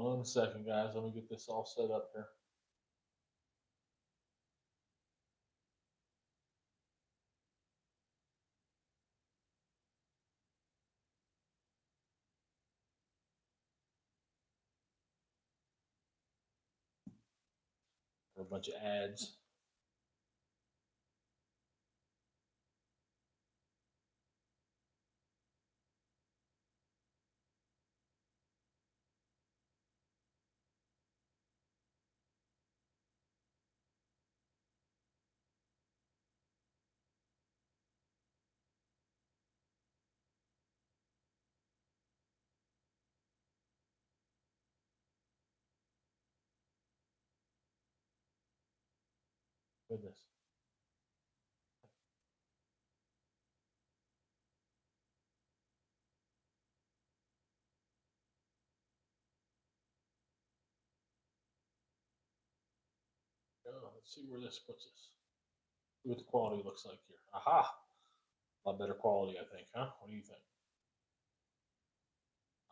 One second, guys. Let me get this all set up here. A bunch of ads. Goodness. Oh, let's see where this puts us. See what the quality looks like here. Aha! A lot better quality, I think, huh? What do you think?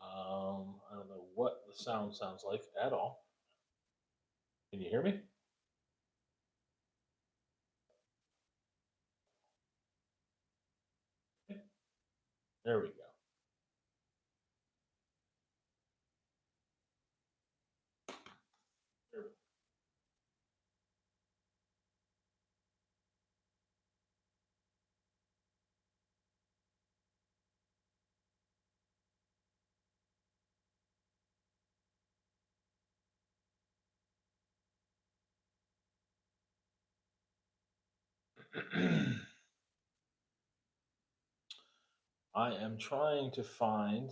I don't know what the sound sounds like at all. Can you hear me? There we go. There I am trying to find.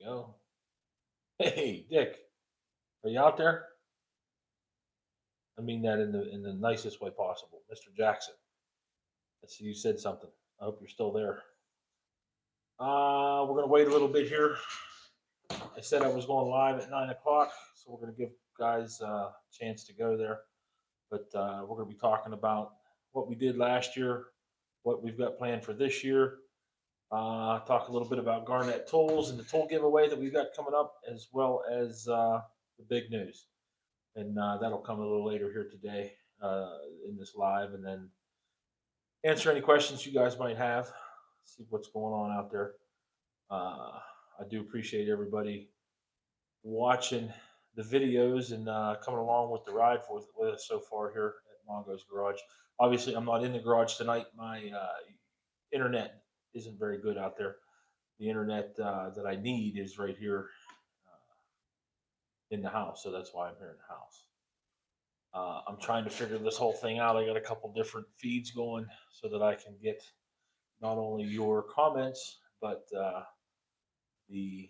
Go. Hey, Dick, are you out there? I mean that in the nicest way possible, Mr. Jackson. I see you said something. I hope you're still there. We're gonna wait a little bit here. I said I was going live at 9 o'clock, so we're gonna give guys a chance to go there. But we're gonna be talking about what we did last year, what we've got planned for this year. Talk a little bit about Garnet Tools and the tool giveaway that we've got coming up, as well as the big news. And that'll come a little later here today in this live, and then answer any questions you guys might have. See what's going on out there. I do appreciate everybody watching the videos and coming along with the ride with us so far here at Mongo's Garage. Obviously, I'm not in the garage tonight. My internet isn't very good out there. The internet that I need is right here in the house, so that's why I'm here in the house. I'm trying to figure this whole thing out. I got a couple different feeds going so that I can get not only your comments but the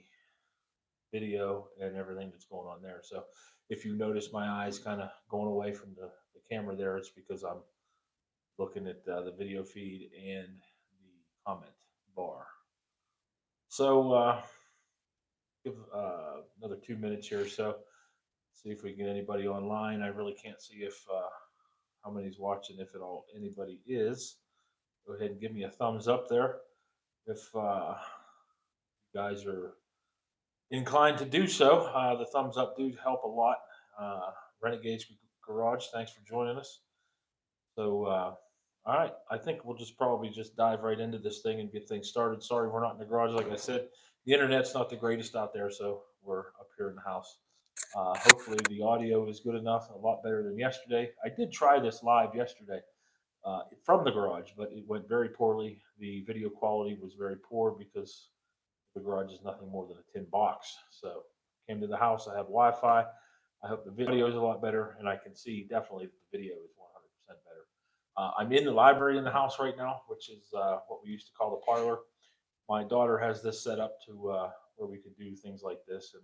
video and everything that's going on there. So if you notice my eyes kind of going away from the camera there, it's because I'm looking at the video feed and the comment bar. So give another 2 minutes here or so. See if we can get anybody online. I really can't see if how many's watching, if at all anybody is. Go ahead and give me a thumbs up there if you guys are inclined to do so. The thumbs up do help a lot. Renegades Garage, thanks for joining us. So, all right, I think we'll just probably just dive right into this thing and get things started. Sorry, we're not in the garage, like I said. The internet's not the greatest out there, so we're up here in the house. Hopefully, the audio is good enough, a lot better than yesterday. I did try this live yesterday from the garage, but it went very poorly. The video quality was very poor because the garage is nothing more than a tin box. So came to the house. I have Wi-Fi. I hope the video is a lot better, and I can see definitely that the video is 100% better. I'm in the library in the house right now, which is what we used to call the parlor. My daughter has this set up to where we can do things like this, and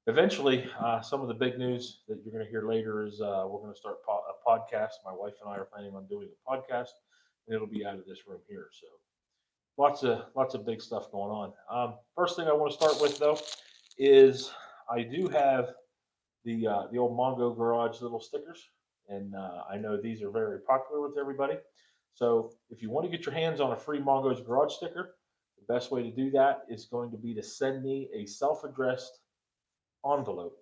eventually, some of the big news that you're going to hear later is we're going to start a podcast. My wife and I are planning on doing a podcast, and it'll be out of this room here. So lots of big stuff going on. First thing I want to start with though is I do have the old Mongo Garage little stickers, and I know these are very popular with everybody. So if you want to get your hands on a free Mongo's Garage sticker, The best way to do that is going to be to send me a self-addressed envelope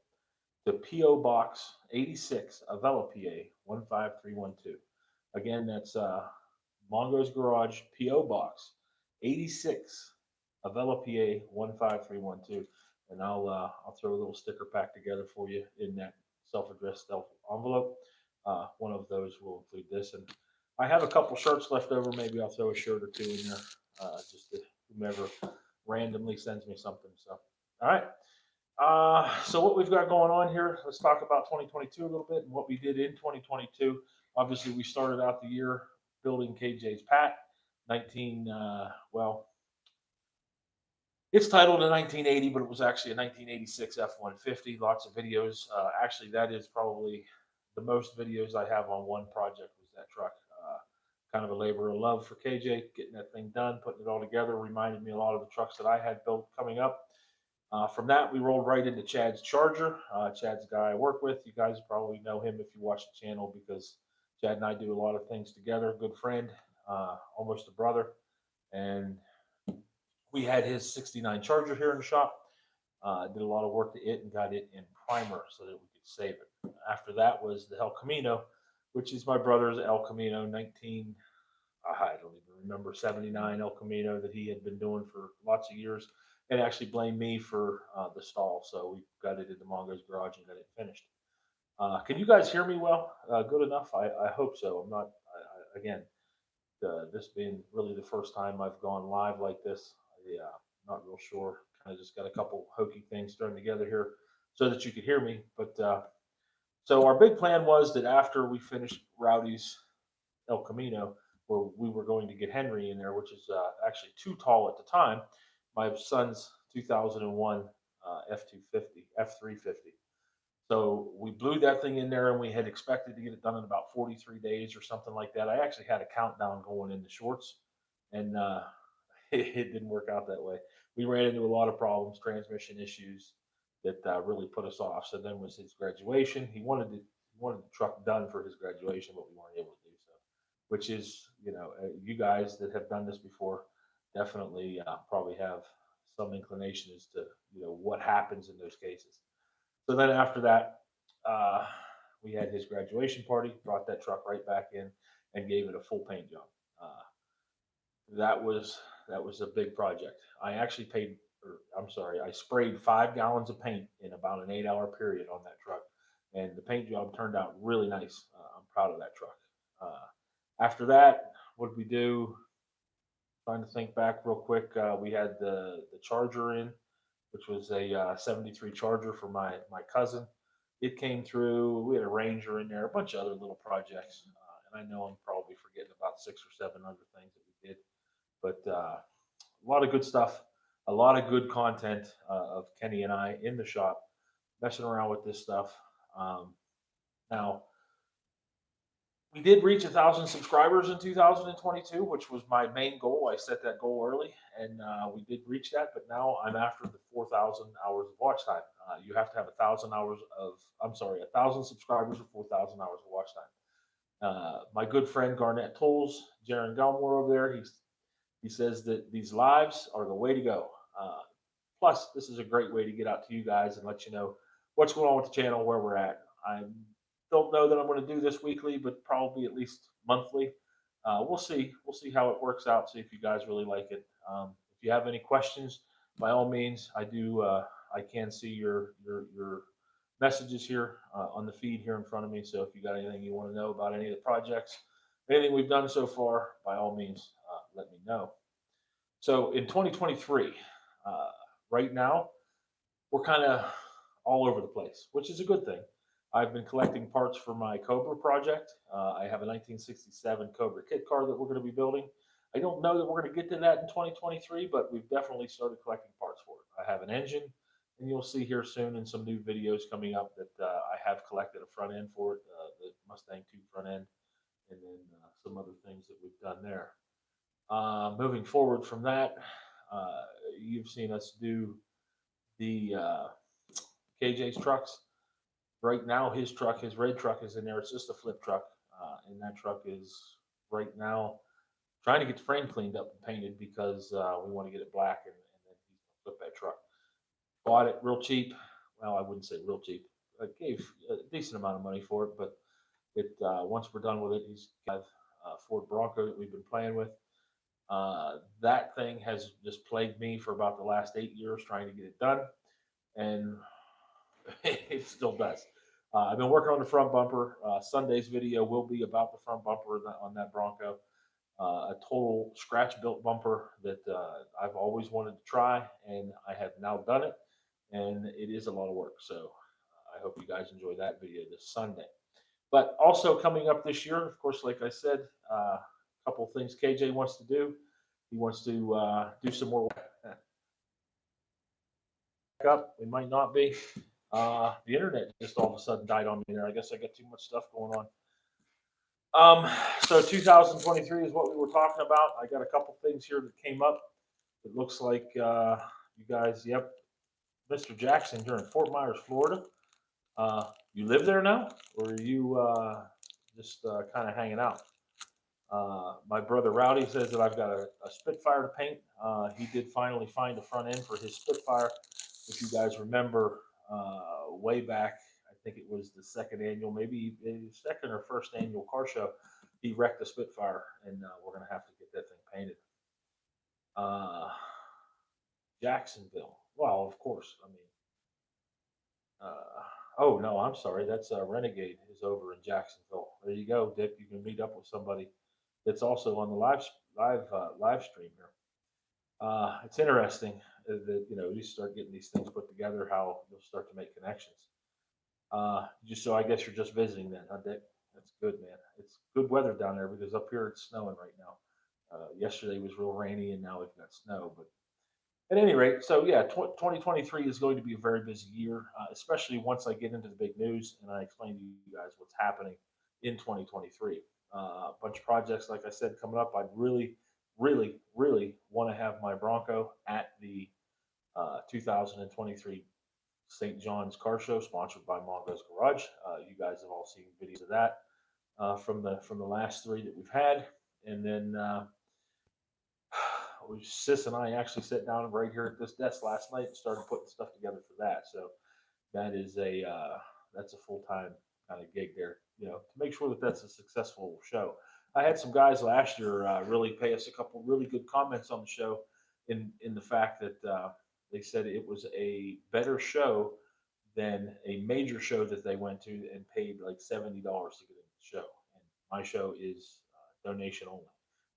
to P.O. Box 86, Avella, PA 15312. Again, that's Mongo's Garage, P.O. Box 86, Avella, PA 15312. And I'll throw a little sticker pack together for you in that self-addressed envelope. One of those will include this, and I have a couple shirts left over. Maybe I'll throw a shirt or two in there, just to whomever randomly sends me something. So, all right. So what we've got going on here, let's talk about 2022 a little bit and what we did in 2022. Obviously, we started out the year building KJ's Pat, 19, well, it's titled a 1980, but it was actually a 1986 F-150. Lots of videos. Actually, that is probably the most videos I have on one project was that truck. Kind of a labor of love for KJ, getting that thing done, putting it all together, reminded me a lot of the trucks that I had built coming up. From that, we rolled right into Chad's Charger. Chad's a guy I work with. You guys probably know him if you watch the channel because Chad and I do a lot of things together. Good friend, almost a brother. And we had his 69 Charger here in the shop. Did a lot of work to it and got it in primer so that we could save it. After that was the El Camino, which is my brother's El Camino 19, I don't even remember, 79 El Camino that he had been doing for lots of years, and actually blamed me for the stall. So we got it into Mongo's Garage and got it finished. Can you guys hear me well? Good enough? I hope so. I'm not, again, this being really the first time I've gone live like this. Not real sure. Kind of just got a couple hokey things thrown together here so that you could hear me. But so our big plan was that after we finished Rowdy's El Camino, where we were going to get Henry in there, which is actually too tall at the time. My son's 2001 F250, F350. So we blew that thing in there, and we had expected to get it done in about 43 days or something like that. I actually had a countdown going in the shorts, and it didn't work out that way. We ran into a lot of problems, transmission issues that really put us off. So then was his graduation. He wanted the truck done for his graduation, but we weren't able to do so. Which is, you guys that have done this before definitely probably have some inclination as to what happens in those cases. So then after that, we had his graduation party, brought that truck right back in, and gave it a full paint job. That was a big project. I actually I sprayed 5 gallons of paint in about an 8-hour period on that truck, and the paint job turned out really nice. I'm proud of that truck. After that, what did we do? Trying to think back real quick. We had the Charger in, which was a 73 Charger for my cousin. It came through. We had a Ranger in there, a bunch of other little projects. And I know I'm probably forgetting about 6 or 7 other things that we did. But a lot of good stuff, a lot of good content of Kenny and I in the shop, messing around with this stuff. Now, we did reach 1,000 subscribers in 2022, which was my main goal. I set that goal early, and we did reach that. But now I'm after the 4,000 hours of watch time. You have to have 1,000 subscribers or 4,000 hours of watch time. My good friend Garnett Tools, Jaron Gelmore over there, he says that these lives are the way to go. Plus, this is a great way to get out to you guys and let you know what's going on with the channel, where we're at. I don't know that I'm going to do this weekly, but probably at least monthly. We'll see. We'll see how it works out. See if you guys really like it. If you have any questions, by all means, I can see your messages here on the feed here in front of me. So if you got anything you want to know about any of the projects, anything we've done so far, by all means, let me know. So in 2023, right now, we're kind of all over the place, which is a good thing. I've been collecting parts for my Cobra project. I have a 1967 Cobra kit car that we're going to be building. I don't know that we're going to get to that in 2023, but we've definitely started collecting parts for it. I have an engine, and you'll see here soon in some new videos coming up that I have collected a front end for it, the Mustang 2 front end, and then some other things that we've done there. Moving forward from that, you've seen us do the KJ's trucks. Right now, his red truck is in there. It's just a flip truck, and that truck is right now trying to get the frame cleaned up and painted because we want to get it black, and then he's going to flip that truck. Bought it real cheap. Well, I wouldn't say real cheap. I gave a decent amount of money for it, but it once we're done with it, he's got a Ford Bronco that we've been playing with. That thing has just plagued me for about the last 8 years trying to get it done, and it still does. I've been working on the front bumper. Sunday's video will be about the front bumper on that Bronco. A total scratch built bumper that I've always wanted to try, and I have now done it, and it is a lot of work. So I hope you guys enjoy that video this Sunday. But also coming up this year, of course, like I said, a couple of things KJ wants to do. He wants to do some more up. We might not be. The internet just all of a sudden died on me there. I guess I got too much stuff going on. So 2023 is what we were talking about. I got a couple things here that came up. It looks like you guys, yep, Mr. Jackson, you're in Fort Myers, Florida. You live there now, or are you just kind of hanging out? My brother Rowdy says that I've got a Spitfire to paint. He did finally find a front end for his Spitfire. If you guys remember, way back, I think it was the second annual, maybe second or first annual car show, he wrecked a Spitfire, and we're going to have to get that thing painted. Jacksonville. Well, of course. I mean, oh no, I'm sorry. That's Renegade is over in Jacksonville. There you go, Dick. You can meet up with somebody that's also on the live stream here. It's interesting that you start getting these things put together, how you'll start to make connections. Just so I guess you're just visiting then, huh, Dick? That's good, man. It's good weather down there because up here it's snowing right now. Yesterday was real rainy, and now we've got snow. But at any rate, so yeah, 2023 is going to be a very busy year, especially once I get into the big news and I explain to you guys what's happening in 2023. A bunch of projects, like I said, coming up. I'd really, really, really want to have my Bronco at the 2023 St. John's Car Show, sponsored by Mongo's Garage. You guys have all seen videos of that from the last three that we've had, and then Sis and I actually sat down right here at this desk last night and started putting stuff together for that. So that is that's a full time kind of gig there, to make sure that that's a successful show. I had some guys last year really pay us a couple really good comments on the show, in the fact that they said it was a better show than a major show that they went to and paid like $70 to get in the show. And my show is donation only,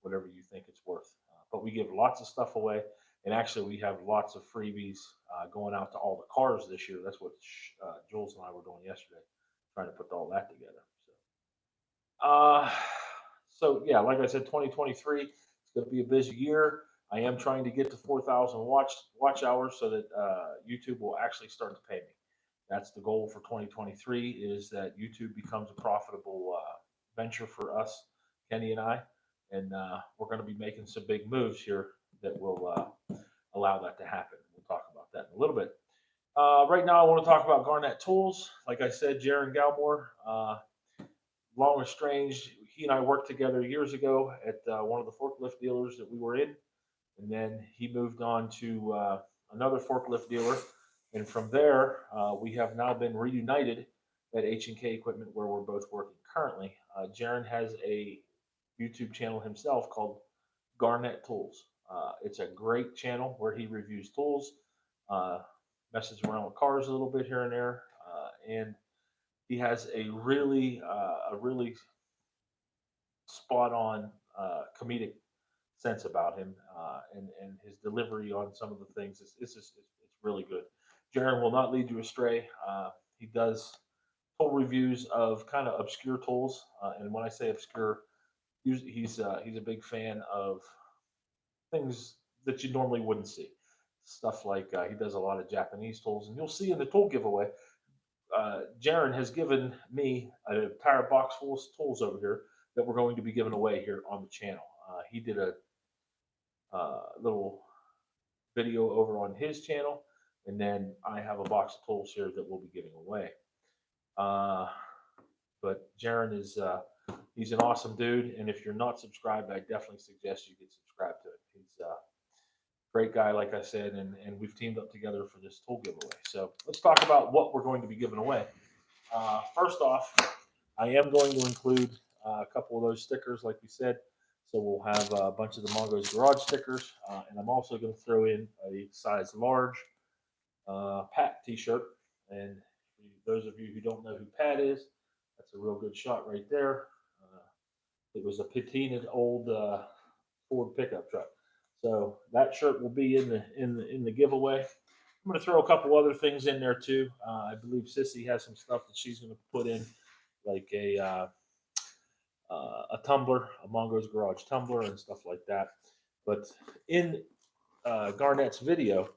whatever you think it's worth. But we give lots of stuff away, and actually we have lots of freebies going out to all the cars this year. That's what Jules and I were doing yesterday, trying to put all that together. So yeah, like I said, 2023 is going to be a busy year. I am trying to get to 4,000 watch hours so that YouTube will actually start to pay me. That's the goal for 2023, is that YouTube becomes a profitable venture for us, Kenny and I, and we're going to be making some big moves here that will allow that to happen. We'll talk about that in a little bit. Right now, I want to talk about Garnett Tools. Like I said, Jaron Galmore, long estranged. He and I worked together years ago at one of the forklift dealers that we were in, and then he moved on to another forklift dealer. And from there, we have now been reunited at H&K Equipment, where we're both working currently. Jaron has a YouTube channel himself called Garnett Tools. It's a great channel where he reviews tools, messes around with cars a little bit here and there, and he has a really spot on comedic sense about him, and his delivery on some of the things it's really good. Jaron will not lead you astray. He does tool reviews of kind of obscure tools, and when I say obscure, he's a big fan of things that you normally wouldn't see. Stuff like he does a lot of Japanese tools, and you'll see in the tool giveaway. Jaron has given me an entire box full of tools over here that we're going to be giving away here on the channel. He did a little video over on his channel, and then I have a box of tools here that we'll be giving away. But Jaron is He's an awesome dude, and if you're not subscribed, I definitely suggest you get subscribed to it. He's a great guy, like I said, and we've teamed up together for this tool giveaway. So let's talk about what we're going to be giving away. First off, I am going to include a couple of those stickers, like we said. So we'll have a bunch of the Mongo's Garage stickers, and I'm also going to throw in a size large Pat t-shirt. And those of you who don't know who Pat is, that's a real good shot right there. It was a patinaed old Ford pickup truck. So that shirt will be in the giveaway. I'm going to throw a couple other things in there too. I believe Sissy has some stuff that she's going to put in, like a tumbler, a Mongo's Garage tumbler, and stuff like that. But in Garnett's video,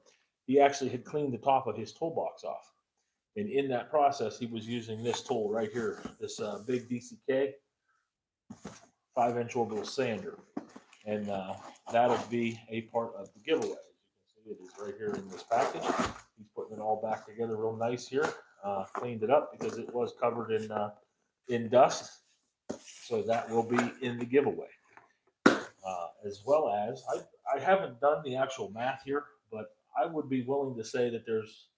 he actually had cleaned the top of his toolbox off, and in that process, he was using this tool right here, this big DCK 5-inch orbital sander, and that'll be a part of the giveaway. As you can see, it is right here in this package. He's putting it all back together real nice here. Cleaned it up because it was covered in dust, so that will be in the giveaway. As well as I haven't done the actual math here, but I would be willing to say that there's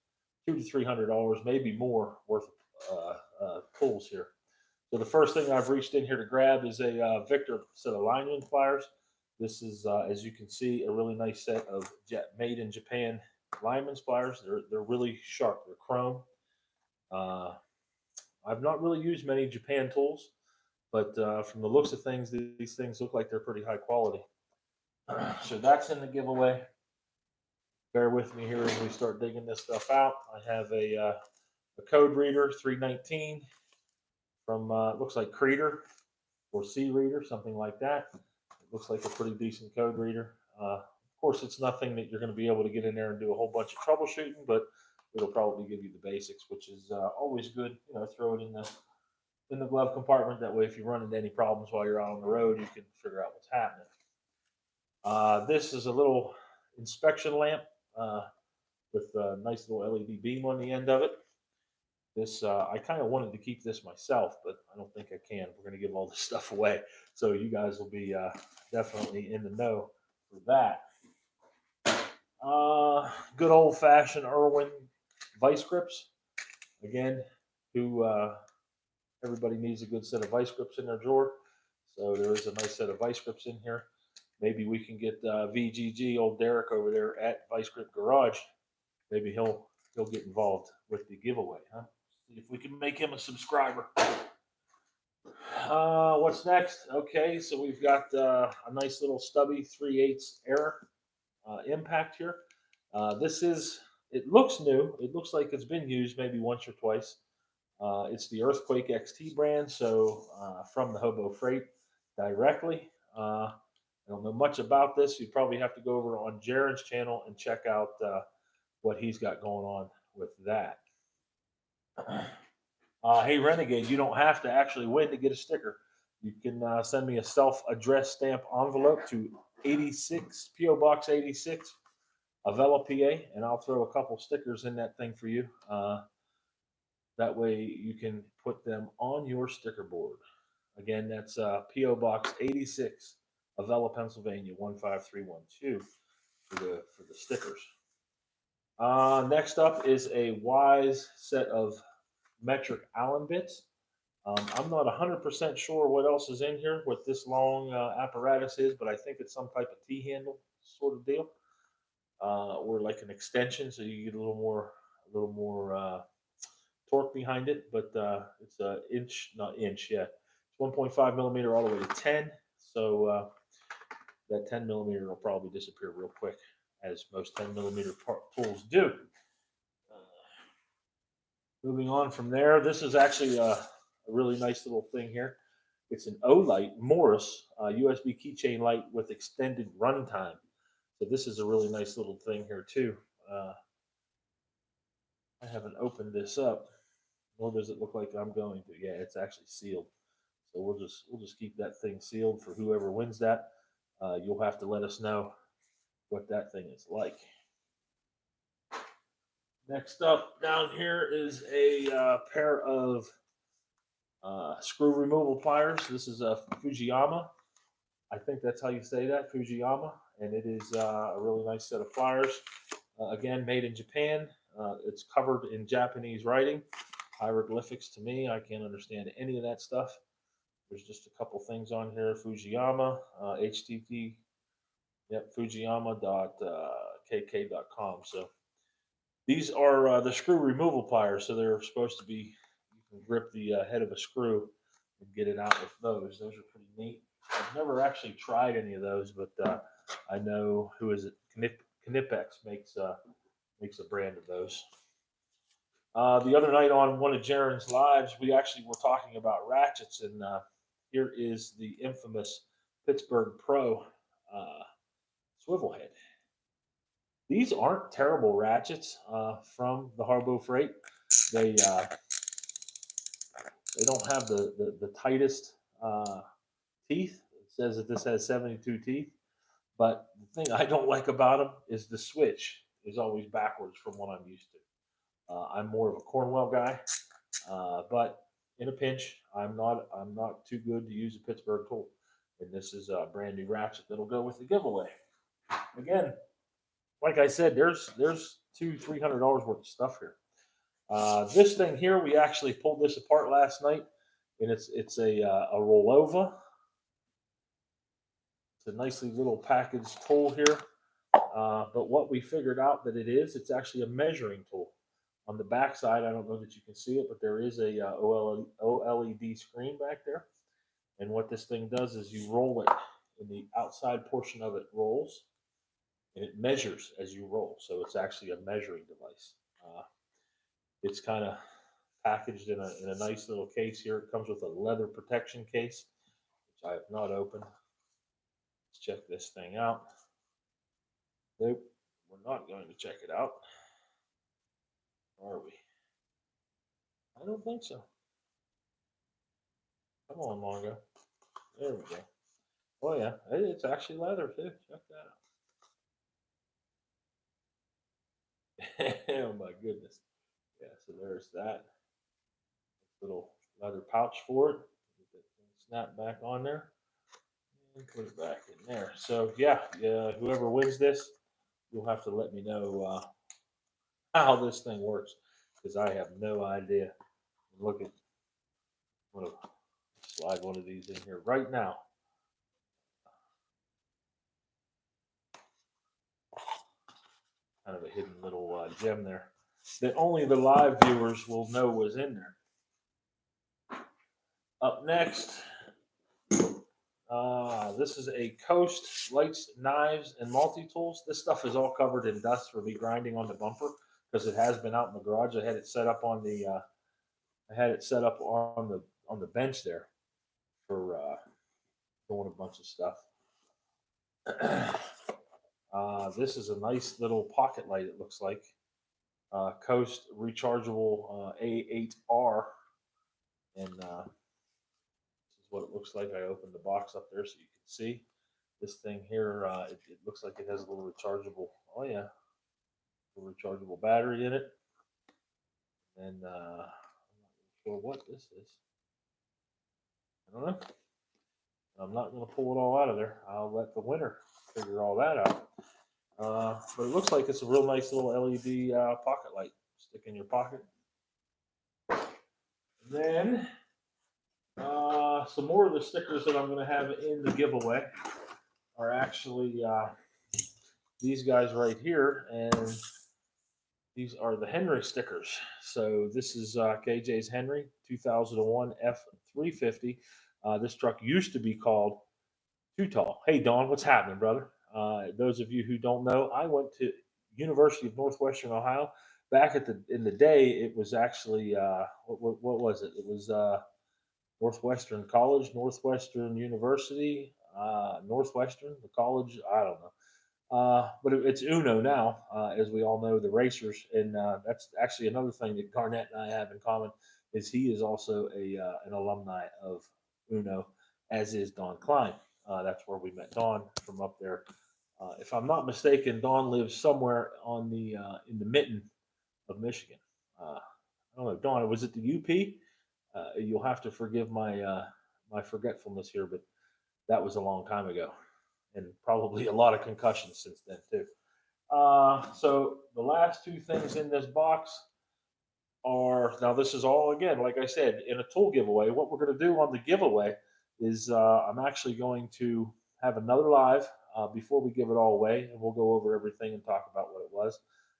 $200 to $300, maybe more, worth of tools here. So the first thing I've reached in here to grab is a Victor set of lineman pliers. This is, as you can see, a really nice set of made in Japan lineman pliers. They're really sharp. They're chrome. I've not really used many Japan tools, but from the looks of things, these things look like they're pretty high quality. So that's in the giveaway. Bear with me here as we start digging this stuff out. I have a code reader 319 from looks like Creator or C Reader, something like that. It looks like a pretty decent code reader. Of course, it's nothing that you're going to be able to get in there and do a whole bunch of troubleshooting, but it'll probably give you the basics, which is always good. You know, throw it in the glove compartment. That way, if you run into any problems while you're out on the road, you can figure out what's happening. This is a little inspection lamp with a nice little LED beam on the end of it. This I kind of wanted to keep this myself, but I don't think I can. We're going to give all this stuff away, so you guys will be definitely in the know for that. Good old-fashioned Irwin vice grips. Again, everybody needs a good set of vice grips in their drawer, so there is a nice set of vice grips in here. Maybe we can get VGG, old Derek over there at Vice Grip Garage. Maybe he'll get involved with the giveaway, huh? See if we can make him a subscriber. What's next? Okay, so we've got a nice little stubby 3/8 air impact here. It looks new. It looks like it's been used maybe once or twice. It's the Earthquake XT brand, so from the Hobo Freight directly. I don't know much about this. You probably have to go over on Jared's channel and check out what he's got going on with that. Hey, Renegade, you don't have to actually win to get a sticker. You can send me a self-addressed stamp envelope to 86 P.O. Box 86, Avella, PA, and I'll throw a couple stickers in that thing for you. That way you can put them on your sticker board. Again, that's P.O. Box 86, Avella, Pennsylvania 15312 for the stickers. Next up is a Wise set of metric Allen bits. I'm not 100% sure what else is in here, what this long apparatus is, but I think it's some type of T-handle sort of deal, or like an extension, so you get a little more torque behind it. But it's it's 1.5 millimeter all the way to 10. So that 10 millimeter will probably disappear real quick, as most 10 millimeter tools do. Moving on from there, this is actually a really nice little thing here. It's an Olight Morris USB keychain light with extended runtime. So this is a really nice little thing here too. I haven't opened this up, nor does it look like I'm going to. Yeah, it's actually sealed. So we'll just keep that thing sealed for whoever wins that. You'll have to let us know what that thing is like. Next up down here is a pair of Screw removal pliers. This is a Fujiyama. I think that's how you say that, Fujiyama. And it is a really nice set of pliers. Again, made in Japan. It's covered in Japanese writing. Hieroglyphics to me. I can't understand any of that stuff. There's just a couple things on here. Fujiyama, HTTP, yep, Fujiyama.kk.com. So these are the screw removal pliers. So they're supposed to be, you can grip the head of a screw and get it out with those. Those are pretty neat. I've never actually tried any of those, but I know, who is it? Knipex makes a brand of those. The other night on one of Jaren's lives, we actually were talking about ratchets, and here is the infamous Pittsburgh Pro swivel head. These aren't terrible ratchets from the Harbo Freight. They don't have the tightest teeth. It says that this has 72 teeth, but the thing I don't like about them is the switch is always backwards from what I'm used to. I'm more of a Cornwell guy, but in a pinch, I'm not too good to use a Pittsburgh tool. And this is a brand new ratchet that'll go with the giveaway. Again, like I said, there's $200-300 worth of stuff here. This thing here, we actually pulled this apart last night, and it's a Rolova. It's a nicely little packaged tool here. But what we figured out that it's actually a measuring tool. On the back side, I don't know that you can see it, but there is a OLED screen back there. And what this thing does is you roll it, and the outside portion of it rolls, and it measures as you roll. So it's actually a measuring device. It's kind of packaged in a nice little case here. It comes with a leather protection case, which I have not opened. Let's check this thing out. Nope, we're not going to check it out. Are we? I don't think so. Come on, Mongo. There we go. Oh yeah, it's actually leather too. Check that out. Oh my goodness. Yeah, so there's that little leather pouch for it. Snap back on there and put it back in there. So yeah, whoever wins this, you'll have to let me know how this thing works, because I have no idea. Look at, I'm gonna slide one of these in here right now. Kind of a hidden little gem there that only the live viewers will know was in there. Up next, this is a Coast Lights, Knives, and Multi-Tools. This stuff is all covered in dust for me grinding on the bumper, because it has been out in the garage. I had it set up on the on the bench there for doing a bunch of stuff. This is a nice little pocket light, it looks like. Coast rechargeable A8R. And this is what it looks like. I opened the box up there so you can see. This thing here, it looks like it has a little rechargeable, oh yeah, a rechargeable battery in it. And I'm not sure what this is. I don't know. I'm not going to pull it all out of there. I'll let the winner figure all that out. But it looks like it's a real nice little LED pocket light. Stick in your pocket. And then some more of the stickers that I'm going to have in the giveaway are actually these guys right here, and these are the Henry stickers. So this is KJ's Henry 2001 F350. This truck used to be called Too Tall. Hey Don, what's happening, brother? Those of you who don't know, I went to University of Northwestern Ohio. Back in the day, it was actually what was it? It was Northwestern College, Northwestern University, Northwestern, the college. I don't know, but it's Uno now, as we all know, the racers, and that's actually another thing that Garnett and I have in common is he is also an alumni of Uno, as is Don Klein. That's where we met Don from up there. If I'm not mistaken, Don lives somewhere on the in the mitten of Michigan. I don't know, Don, was it the UP? You'll have to forgive my forgetfulness here, but that was a long time ago, and probably a lot of concussions since then too. So the last two things in this box are, now this is all, again, like I said, in a tool giveaway. What we're going to do on the giveaway is I'm actually going to have another live before we give it all away, and we'll go over everything and talk about what it was.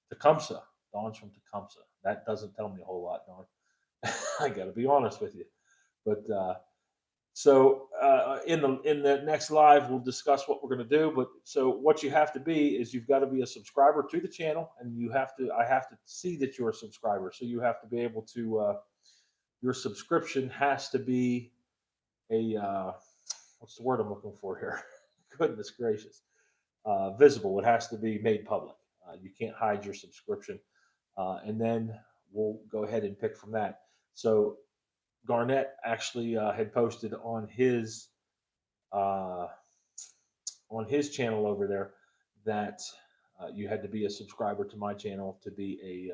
Tecumseh. Dawn's from Tecumseh. That doesn't tell me a whole lot, Dawn. I got to be honest with you. But in the next live, we'll discuss what we're going to do. But so what you have to be is you've got to be a subscriber to the channel, and I have to see that you're a subscriber. So you have to be able to your subscription has to be a what's the word I'm looking for here? Goodness gracious, visible. It has to be made public. You can't hide your subscription, and then we'll go ahead and pick from that. So Garnett actually had posted uh, on his channel over there that you had to be a subscriber to my channel to be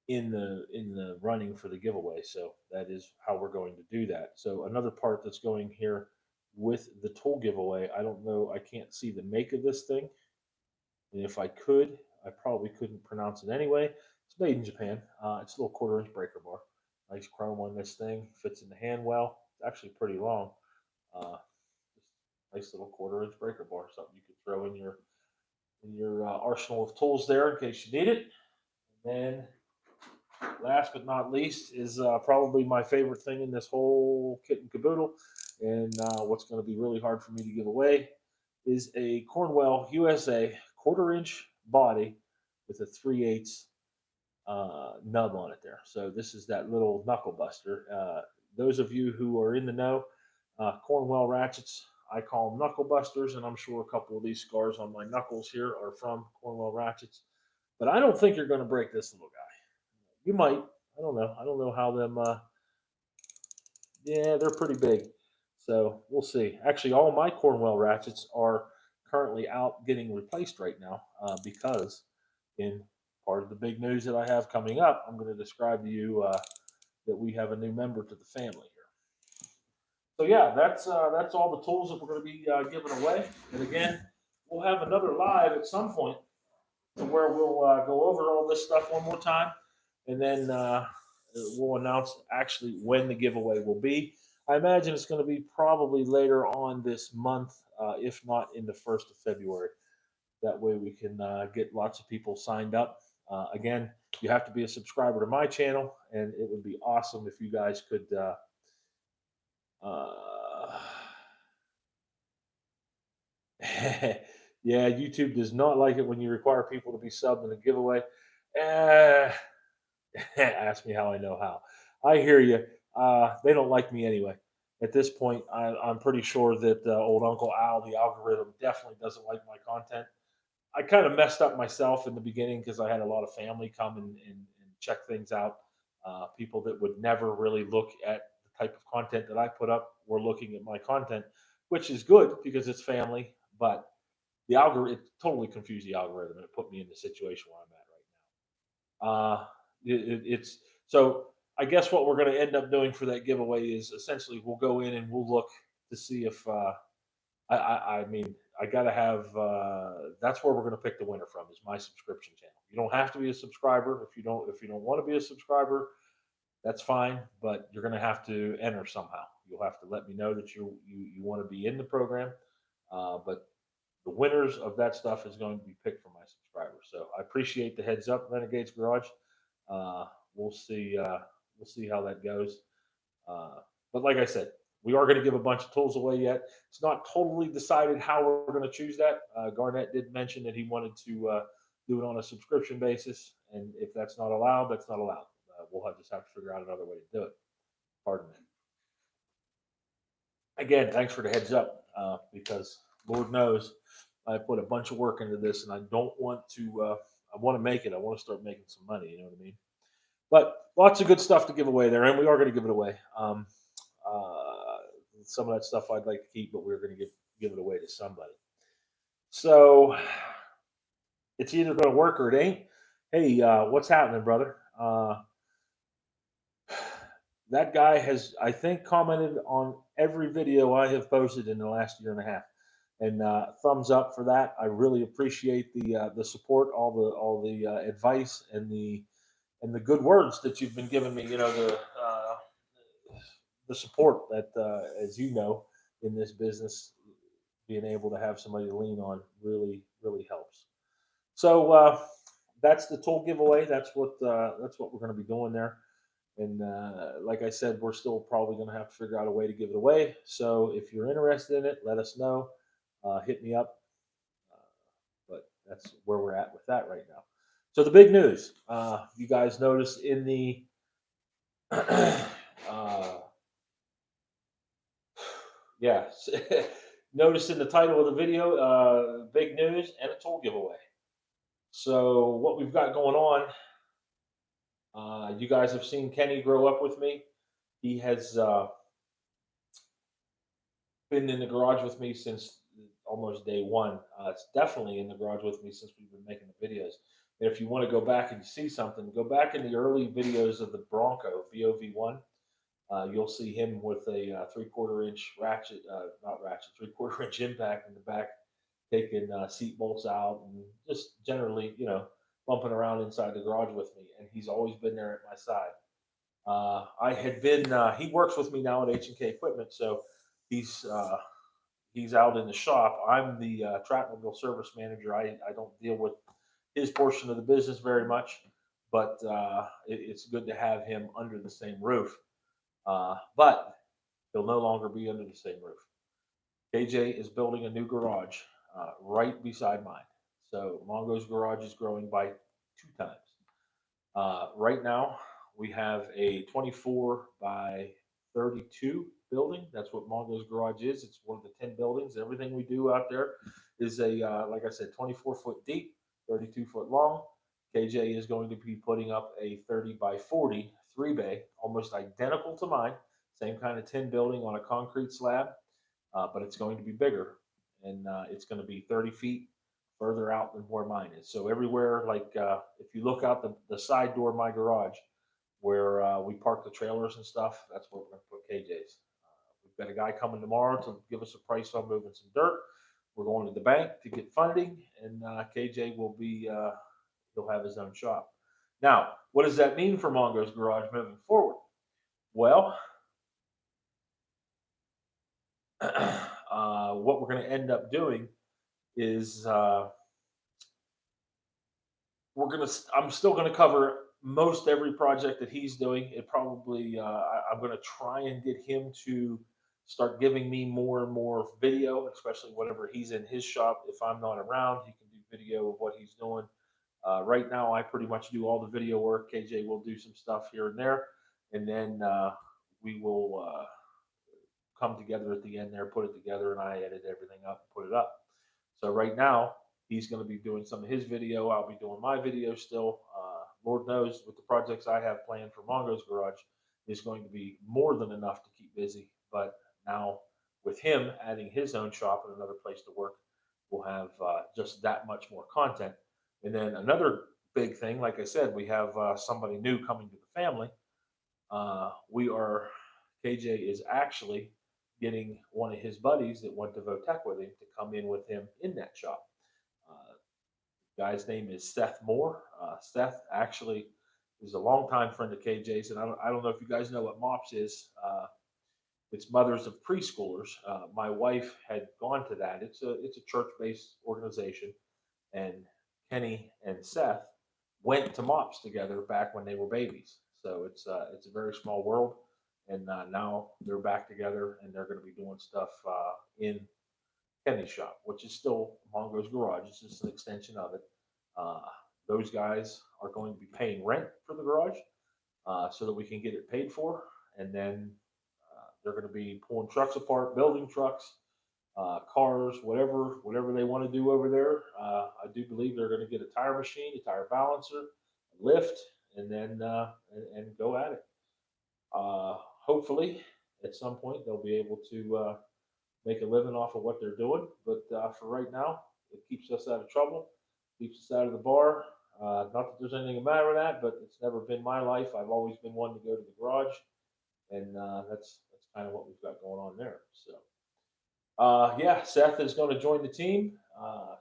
in the running for the giveaway. So that is how we're going to do that. So another part that's going here with the tool giveaway, I don't know, I can't see the make of this thing, and if I could, I probably couldn't pronounce it anyway. It's made in Japan. It's a little 1/4 inch breaker bar. Nice chrome on this thing. Fits in the hand well. It's actually pretty long. Just nice little 1/4 inch breaker bar. Something you could throw in your arsenal of tools there in case you need it. And then last but not least is probably my favorite thing in this whole kit and caboodle, and what's going to be really hard for me to give away is a Cornwell USA 1/4 inch body with a 3/8 nub on it there. So this is that little knuckle buster. Those of you who are in the know, Cornwell ratchets, I call them knuckle busters, and I'm sure a couple of these scars on my knuckles here are from Cornwell ratchets. But I don't think you're going to break this little guy. You might. I don't know. I don't know how them. Yeah, they're pretty big. So we'll see. Actually, all my Cornwell ratchets are currently out getting replaced right now because in part of the big news that I have coming up, I'm going to describe to you that we have a new member to the family here. So yeah, that's all the tools that we're going to be giving away. And again, we'll have another live at some point to where we'll go over all this stuff one more time, and then we'll announce actually when the giveaway will be. I imagine it's going to be probably later on this month, if not in the 1st of February. That way we can get lots of people signed up. Again, you have to be a subscriber to my channel, and it would be awesome if you guys could. Yeah, YouTube does not like it when you require people to be subbed in a giveaway. Uh, Ask me how I know how. I hear you. They don't like me anyway. At this point, I'm pretty sure that old Uncle Al, the algorithm, definitely doesn't like my content. I kind of messed up myself in the beginning because I had a lot of family come and check things out. People that would never really look at the type of content that I put up were looking at my content, which is good because it's family. But the algorithm, it totally confused the algorithm, and it put me in the situation where I'm at right now. It's so. I guess what we're going to end up doing for that giveaway is essentially we'll go in and we'll look to see if I mean, I got to have. That's where we're going to pick the winner from. Is my subscription channel. You don't have to be a subscriber if you don't want to be a subscriber. That's fine, but you're going to have to enter somehow. You'll have to let me know that you want to be in the program. But the winners of that stuff is going to be picked from my subscribers. So I appreciate the heads up, Renegades Garage. Uh, we'll see. We'll see how that goes. But like I said, we are going to give a bunch of tools away yet. It's not totally decided how we're going to choose that. Garnett did mention that he wanted to do it on a subscription basis, and if that's not allowed, that's not allowed. Just have to figure out another way to do it. Pardon me. Again, thanks for the heads up, because Lord knows I put a bunch of work into this, and I don't want to. I want to make it. I want to start making some money. You know what I mean? But lots of good stuff to give away there, and we are going to give it away. Uh, some of that stuff I'd like to keep, but we're going to give it away to somebody. So it's either going to work or it ain't. Hey, what's happening, brother? That guy has, I think, commented on every video I have posted in the last year and a half. And thumbs up for that. I really appreciate the support, all the advice and the good words that you've been giving me. You know, the support that, as you know, in this business, being able to have somebody to lean on really helps. So that's the tool giveaway. That's what we're going to be doing there. And like I said, we're still probably going to have to figure out a way to give it away. So if you're interested in it, let us know. Hit me up. But that's where we're at with that right now. So the big news, you guys notice in the yes, notice in the title of the video, big news and a tool giveaway. So what we've got going on, you guys have seen Kenny grow up with me. He has been in the garage with me since almost day one. It's definitely in the garage with me since we've been making the videos. And if you want to go back and see something, go back in the early videos of the Bronco BOV1. You'll see him with a 3/4 inch ratchet, not ratchet, 3/4 inch impact in the back, taking seat bolts out and just generally, bumping around inside the garage with me. And he's always been there at my side. I had been. He works with me now at H&K Equipment, so he's uh, he's out in the shop. I'm the Trackmobile service manager. I don't deal with his portion of the business very much, but it's good to have him under the same roof. But he'll no longer be under the same roof. KJ is building a new garage right beside mine. So Mongo's garage is growing by 2 times. Right now, we have a 24 by 32 building. That's what Mongo's garage is. It's one of the 10 buildings. Everything we do out there is like I said, 24-foot deep, 32-foot long. KJ is going to be putting up a 30 by 40 3-bay, almost identical to mine. Same kind of tin building on a concrete slab, but it's going to be bigger. And it's going to be 30 feet further out than where mine is. So everywhere, like if you look out the side door of my garage, where we park the trailers and stuff, that's where we're going to put KJ's. We've got a guy coming tomorrow to give us a price on moving some dirt. We're going to the bank to get funding, and KJ will be he'll have his own shop. Now, what does that mean for Mongo's Garage moving forward? Well, what we're going to end up doing is I'm still gonna cover most every project that he's doing. It probably I'm gonna try and get him to start giving me more and more video, especially whenever he's in his shop. If I'm not around, he can do video of what he's doing. Right now, I pretty much do all the video work. KJ will do some stuff here and there, and then we will come together at the end there, put it together, and I edit everything up and put it up. So right now, he's going to be doing some of his video. I'll be doing my video still. Lord knows with the projects I have planned for Mongo's Garage is going to be more than enough to keep busy. But now with him adding his own shop and another place to work, we'll have just that much more content. And then another big thing, like I said, we have somebody new coming to the family. We are KJ is actually getting one of his buddies that went to Votech with him to come in with him in that shop. Uh, guy's name is Seth Moore. Seth actually is a longtime friend of KJ's, and I don't know if you guys know what MOPS is. It's Mothers of Preschoolers. My wife had gone to that. It's a church based organization, and Kenny and Seth went to MOPS together back when they were babies. So it's a very small world, and now they're back together, and they're going to be doing stuff in Kenny's shop, which is still Mongo's Garage. It's just an extension of it. Uh, those guys are going to be paying rent for the garage so that we can get it paid for, and then they're going to be pulling trucks apart, building trucks, cars, whatever they want to do over there. I do believe they're going to get a tire machine, a tire balancer, a lift, and then and go at it. Hopefully, at some point, they'll be able to make a living off of what they're doing. But for right now, it keeps us out of trouble, keeps us out of the bar. Not that there's anything the matter with that, but it's never been my life. I've always been one to go to the garage. and that's kind of what we've got going on there. So yeah, Seth is going to join the team,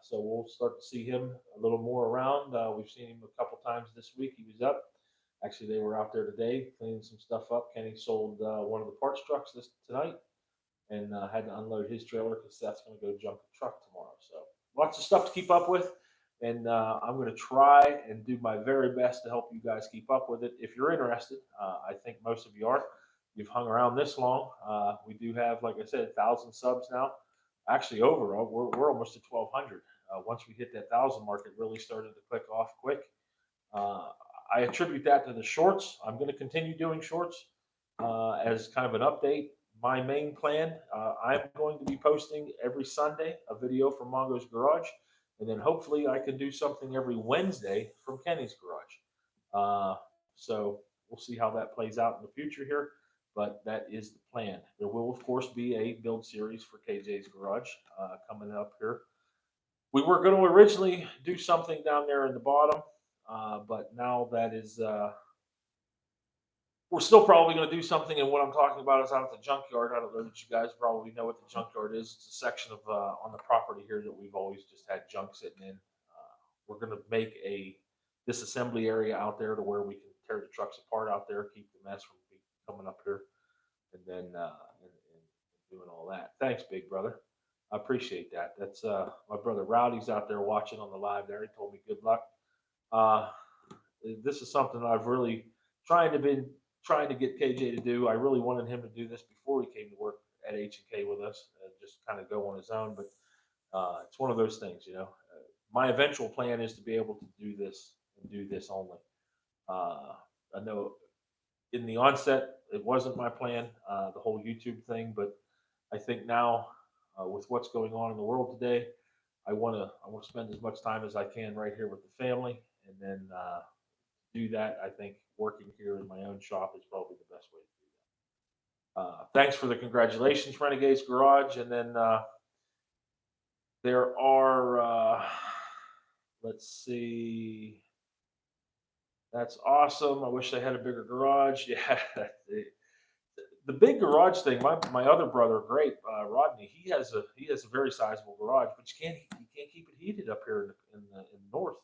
so we'll start to see him a little more around. We've seen him a couple times this week. He was up. Actually, they were out there today cleaning some stuff up. Kenny sold one of the parts trucks tonight, and had to unload his trailer because Seth's going to go jump a truck tomorrow. So lots of stuff to keep up with, and I'm going to try and do my very best to help you guys keep up with it. If you're interested, I think most of you are. You've hung around this long. We do have, like I said, 1,000 subs now. Actually, overall, we're almost at 1,200. Once we hit that 1,000 mark, it really started to click off quick. Uh, I attribute that to the shorts. I'm going to continue doing shorts as kind of an update. My main plan, I'm going to be posting every Sunday a video from Mongo's Garage, and then hopefully I can do something every Wednesday from Kenny's Garage. So we'll see how that plays out in the future here, but that is the plan. There will, of course, be a build series for KJ's Garage coming up here. We were going to originally do something down there in the bottom, but now that is we're still probably going to do something. And what I'm talking about is out at the junkyard. I don't know that you guys probably know what the junkyard is. It's a section of on the property here that we've always just had junk sitting in. We're going to make a disassembly area out there to where we can tear the trucks apart out there, keep the mess from coming up here, and then and doing all that. Thanks, big brother. I appreciate that. That's my brother Rowdy's out there watching on the live there. He told me good luck. Uh, this is something I've really been trying to get KJ to do. I really wanted him to do this before he came to work at H&K with us, and just kind of go on his own. But it's one of those things, you know. My eventual plan is to be able to do this and do this only. I know in the onset it wasn't my plan, the whole YouTube thing, but I think now with what's going on in the world today, I want to spend as much time as I can right here with the family, and then do that. I think working here in my own shop is probably the best way to do that. Thanks for the congratulations, Renegades Garage. And then there are, let's see, that's awesome. I wish they had a bigger garage. Yeah, the big garage thing. My other brother, great Rodney, he has a very sizable garage, but you can't keep it heated up here in the north.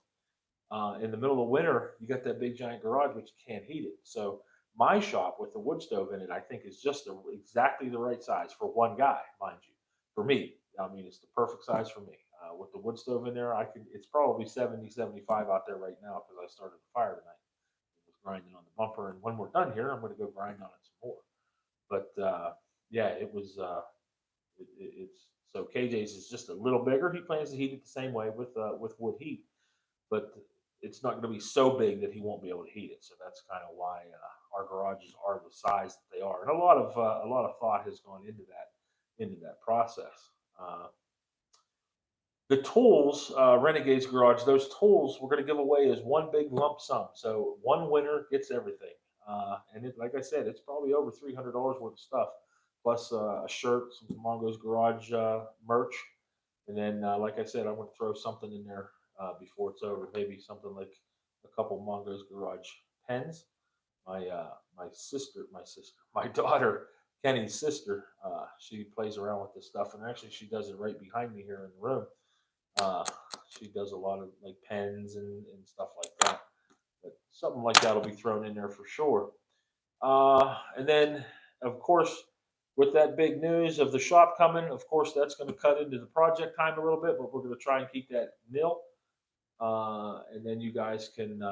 In the middle of winter, you got that big giant garage, but you can't heat it. So my shop with the wood stove in it, I think, is just exactly the right size for one guy, mind you. For me, I mean, it's the perfect size for me. With the wood stove in there, I can. It's probably 70, 75 out there right now because I started the fire tonight. I was grinding on the bumper, and when we're done here, I'm going to go grind on it some more. But yeah, it was. It's so KJ's is just a little bigger. He plans to heat it the same way with wood heat, but it's not going to be so big that he won't be able to heat it. So that's kind of why our garages are the size that they are, and a lot of thought has gone into that process. The tools, Renegades Garage, those tools we're going to give away as one big lump sum. So one winner gets everything, and like I said, it's probably over $300 worth of stuff, plus a shirt, some Mongo's Garage merch, and then, like I said, I'm going to throw something in there before it's over. Maybe something like a couple Mongo's Garage pens. My daughter, Kenny's sister, she plays around with this stuff, and actually, she does it right behind me here in the room. Uh, she does a lot of like pens and stuff like that. But something like that will be thrown in there for sure. And then, of course, with that big news of the shop coming, of course, that's going to cut into the project time a little bit, but we're going to try and keep that nil. And then you guys can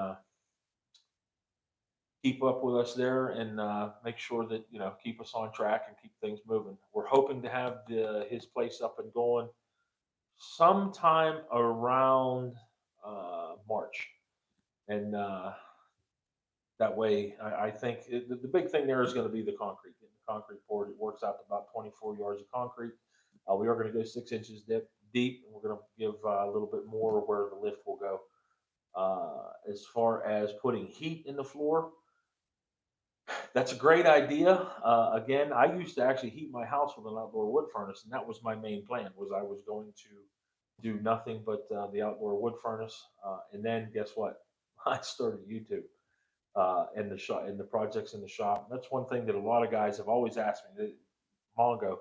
keep up with us there and make sure that keep us on track and keep things moving. We're hoping to have his place up and going sometime around March, and that way, I think the big thing there is going to be the concrete. Getting the concrete poured, it works out to about 24 yards of concrete. We are going to go 6 inches deep, and we're going to give a little bit more where the lift will go. As far as putting heat in the floor, that's a great idea. Again, I used to actually heat my house with an outdoor wood furnace, and that was my main plan. Was I was going to do nothing but the outdoor wood furnace, and then guess what? I started YouTube. in the shop, in the projects in the shop. That's one thing that a lot of guys have always asked me. Mongo,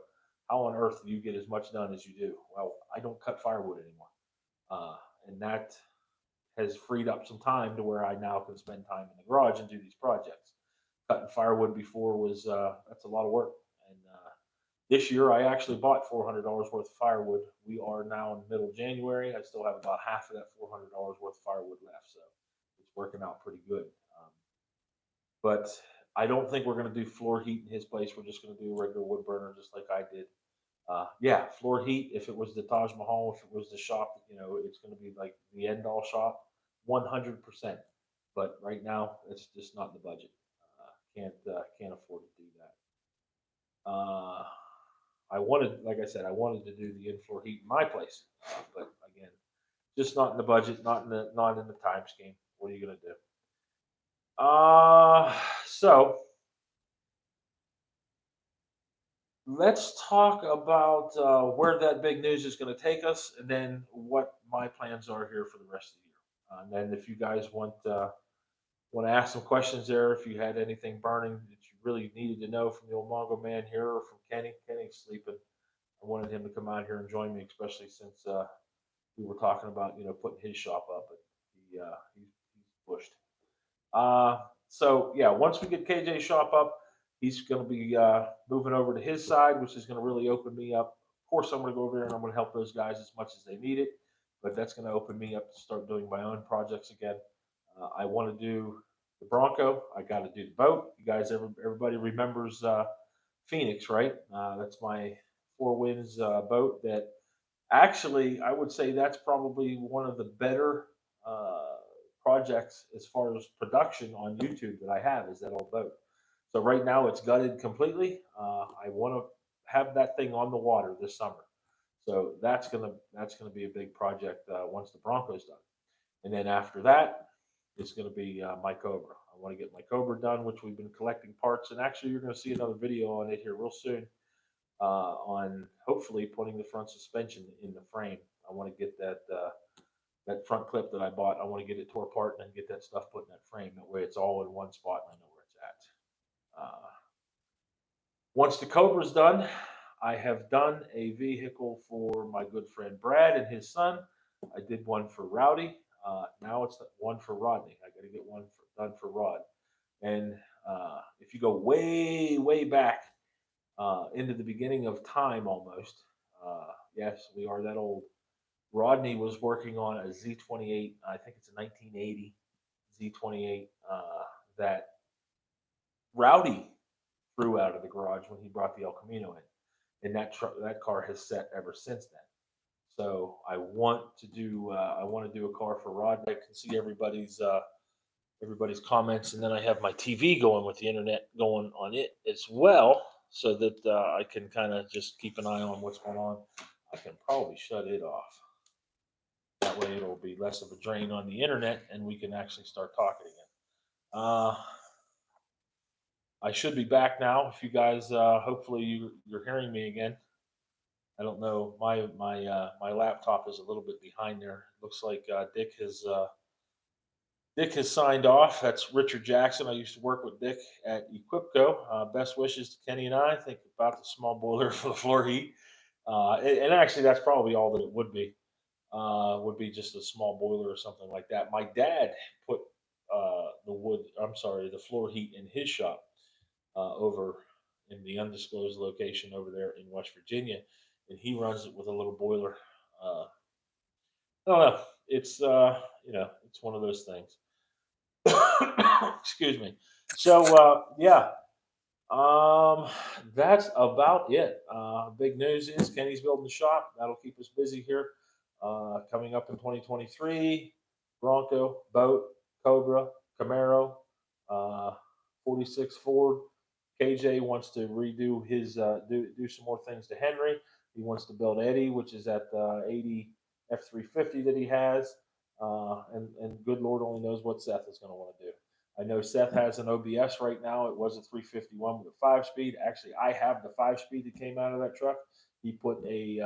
how on earth do you get as much done as you do? Well, I don't cut firewood anymore, and that has freed up some time to where I now can spend time in the garage and do these projects. Cutting firewood before was that's a lot of work, and this year I actually bought $400 worth of firewood. We are now in middle January. I still have about half of that $400 worth of firewood left, so it's working out pretty good. But I don't think we're going to do floor heat in his place. We're just going to do a regular wood burner, just like I did. Yeah, floor heat. If it was the Taj Mahal, if it was the shop, it's going to be like the end all shop, 100%. But right now, it's just not in the budget. Can't afford to do that. I wanted, like I said, I wanted to do the in floor heat in my place, but again, just not in the budget, not in the time scheme. What are you going to do? So let's talk about where that big news is going to take us, and then what my plans are here for the rest of the year. And then, if you guys want to ask some questions there, if you had anything burning that you really needed to know from the old Mongo man here or from Kenny, Kenny's sleeping. I wanted him to come out here and join me, especially since we were talking about putting his shop up, but he's pushed. So yeah, once we get KJ's shop up, he's going to be moving over to his side, which is going to really open me up. Of course, I'm going to go over there and I'm going to help those guys as much as they need it, but that's going to open me up to start doing my own projects again. I want to do the Bronco. I got to do the boat. You guys, everybody remembers Phoenix, right? That's my Four Winds boat. That actually, I would say that's probably one of the better projects as far as production on YouTube that I have. Is that old boat? So right now it's gutted completely. I want to have that thing on the water this summer. So that's gonna be a big project once the Bronco's done, and then after that, it's going to be my Cobra. I want to get my Cobra done, which we've been collecting parts, and actually you're going to see another video on it here real soon on hopefully putting the front suspension in the frame. I want to get that front clip that I bought. I want to get it tore apart and then get that stuff put in that frame. That way it's all in one spot and I know where it's at. Once the Cobra's done, I have done a vehicle for my good friend Brad and his son. I did one for Rowdy. Now it's one for Rodney. I got to get one done for Rod. And if you go way, way back into the beginning of time almost, yes, we are that old. Rodney was working on a Z28. I think it's a 1980 Z28 that Rowdy threw out of the garage when he brought the El Camino in, and that car has set ever since then. So I want to do a car for Rod. I can see everybody's comments, and then I have my TV going with the internet going on it as well, so that I can kind of just keep an eye on what's going on. I can probably shut it off. That way, it'll be less of a drain on the internet, and we can actually start talking again. I should be back now. If you guys, hopefully, you're hearing me again. I don't know. My laptop is a little bit behind there. Looks like Dick has signed off. That's Richard Jackson. I used to work with Dick at Equipco. Best wishes to Kenny and I. Think about the small boiler for the floor heat. And actually, that's probably all that it would be. Would be just a small boiler or something like that. My dad put the floor heat in his shop over in the undisclosed location over there in West Virginia, and he runs it with a little boiler. Uh, I don't know. It's it's one of those things. Excuse me. So yeah, that's about it. Big news is Kenny's building the shop. That'll keep us busy here. Coming up in 2023, Bronco, boat, Cobra, Camaro, uh, 46 Ford. KJ wants to redo his do some more things to Henry. He wants to build Eddie, which is that 80 F350 that he has. And good Lord only knows what Seth is going to want to do. I know Seth has an OBS right now. It was a 351 with a 5-speed. Actually, I have the 5-speed that came out of that truck. He put a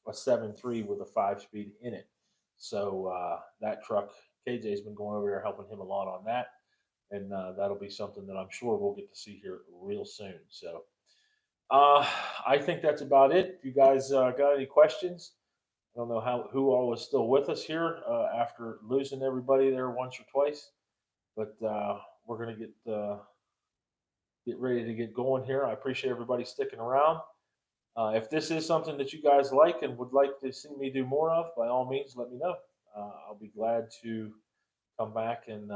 7.3 with a 5-speed in it. So that truck, KJ's been going over there helping him a lot on that. and that'll be something that I'm sure we'll get to see here real soon. So I think that's about it. If you guys got any questions, I don't know who all is still with us here after losing everybody there once or twice, but we're gonna get ready to get going here. I appreciate everybody sticking around. If this is something that you guys like and would like to see me do more of, by all means, let me know. I'll be glad to come back and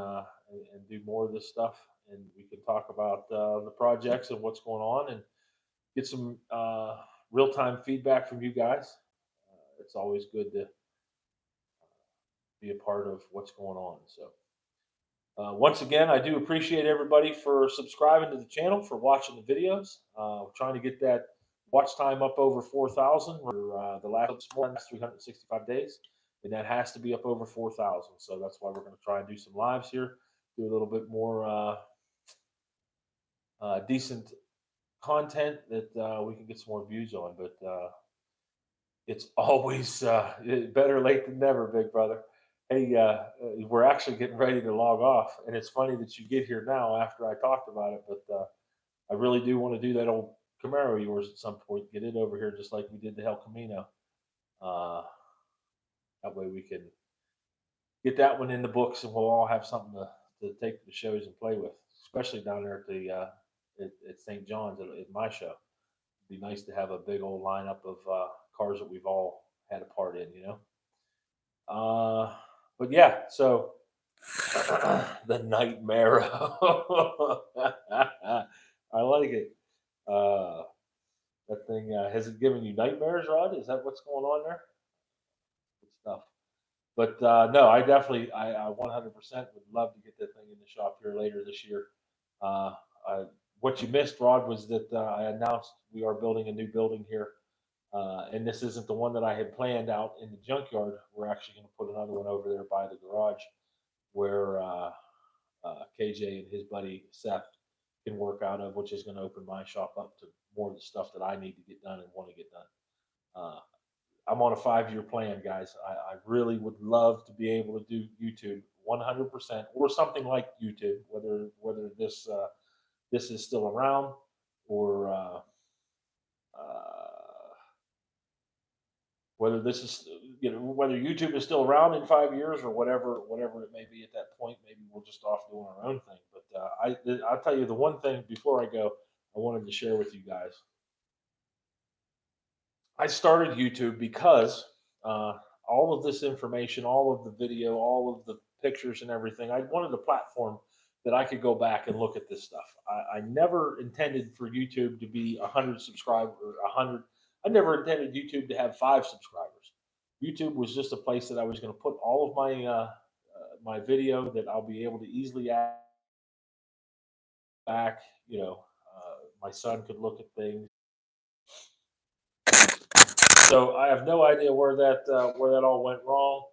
do more of this stuff, and we can talk about the projects and what's going on, and get some real time feedback from you guys. It's always good to be a part of what's going on. So. Once again, I do appreciate everybody for subscribing to the channel, for watching the videos. We're trying to get that watch time up over 4,000 for the last 365 days, and that has to be up over 4,000. So that's why we're going to try and do some lives here, do a little bit more decent content that we can get some more views on. But it's always better late than never, big brother. Hey, we're actually getting ready to log off, and it's funny that you get here now after I talked about it. But I really do want to do that old Camaro of yours at some point. Get it over here, just like we did the El Camino. Uh, that way we can get that one in the books, and we'll all have something to take to the shows and play with, especially down there at the at St. John's at my show. It'd be nice to have a big old lineup of cars that we've all had a part in, you know. But yeah, so the Nightmare. I like it. Uh, that thing has it given you nightmares, Rod? Is that what's going on there? Good stuff. But no, I definitely, I 100% would love to get that thing in the shop here later this year. Uh, I, what you missed, Rod, was that I announced we are building a new building here. And this isn't the one that I had planned out in the junkyard. We're actually going to put another one over there by the garage where KJ and his buddy Seth can work out of, which is going to open my shop up to more of the stuff that I need to get done and want to get done. I'm on a 5-year plan, guys. I really would love to be able to do YouTube 100% or something like YouTube, whether this is still around or whether this is whether YouTube is still around in 5 years or whatever it may be at that point. Maybe we're just off doing our own thing. But I'll tell you the one thing before I go, I wanted to share with you guys. I started YouTube because all of this information, all of the video, all of the pictures and everything, I wanted a platform that I could go back and look at this stuff. I never intended for YouTube to be 100 subscribers or 100. I never intended YouTube to have 5 subscribers. YouTube was just a place that I was going to put all of my video that I'll be able to easily add back. My son could look at things. So I have no idea where that all went wrong.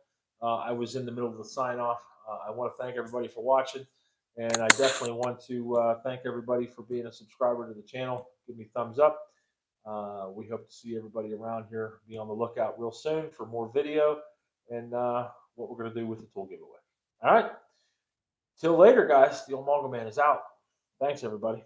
I was in the middle of the sign off. I want to thank everybody for watching, and I definitely want to thank everybody for being a subscriber to the channel. Give me a thumbs up. We hope to see everybody around here. Be on the lookout real soon for more video and what we're going to do with the tool giveaway. All right. Till later, guys. The old Mongo Man is out. Thanks, everybody.